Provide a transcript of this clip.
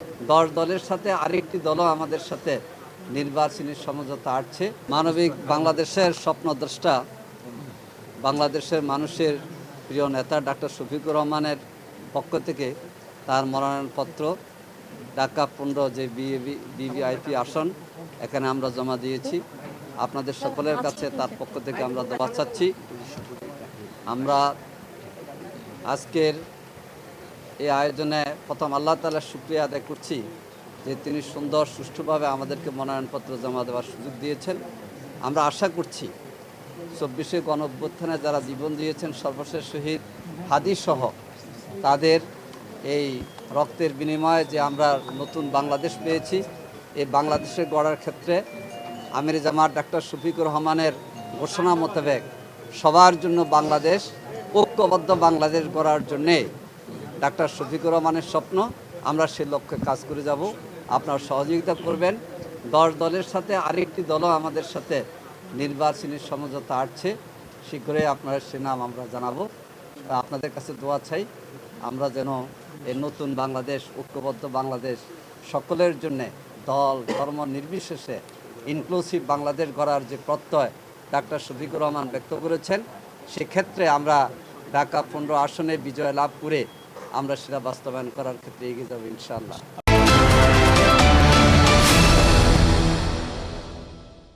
10 দলের সাথে আরেকটি দলও আমাদের সাথে নির্বাচনী সমঝোতা আসছে। মানবিক বাংলাদেশের স্বপ্নদ্রষ্টা, বাংলাদেশের মানুষের প্রিয় নেতা ডাক্তার শফিকুর রহমানের পক্ষ থেকে তার মনোনয়নপত্র ঢাকা 15 যে ভিভিআইপি আসন এখানে আমরা জমা দিয়েছি। আপনাদের সকলের কাছে তার পক্ষ থেকে আমরা দোয়া চাচ্ছি। আমরা আজকের এই আয়োজনে প্রথম আল্লাহ তাআলার শুকরিয়া আদায় করছি যে তিনি সুন্দর সুষ্ঠুভাবে আমাদেরকে মনোনয়নপত্র জমা দেওয়ার সুযোগ দিয়েছেন। আমরা আশা করছি 24শে গণঅভ্যুত্থানে যারা জীবন দিয়েছেন, সর্বশেষ শহীদ হাদিসহ তাদের এই রক্তের বিনিময়ে যে আমরা নতুন বাংলাদেশ পেয়েছি, এই বাংলাদেশে গড়ার ক্ষেত্রে আমির জামাত ডাক্তার শফিকুর রহমানের ঘোষণা মোতাবেক সবার জন্য বাংলাদেশ, ঐক্যবদ্ধ বাংলাদেশ গড়ার জন্যে ডাক্তার শফিকুর রহমানের স্বপ্ন, আমরা সে লক্ষ্যে কাজ করে যাব। আপনারা সহযোগিতা করবেন। 10 দলের সাথে আরেকটি দলও আমাদের সাথে নির্বাচনী সমঝোতা আসছে, শীঘ্রই আপনার সে নাম আমরা জানাবো। আপনাদের কাছে দোয়া চাই আমরা যেন এই নতুন বাংলাদেশ, ঐক্যবদ্ধ বাংলাদেশ, সকলের জন্যে দল ধর্ম নির্বিশেষে ইনক্লুসিভ বাংলাদেশ গড়ার যে প্রত্যয় ডাক্তার শফিকুর রহমান ব্যক্ত করেছেন, সেক্ষেত্রে আমরা ঢাকা 15 আসনে বিজয় লাভ করে আমরা সেটা বাস্তবায়ন করার ক্ষেত্রে এগিয়ে যাব ইনশাআল্লাহ।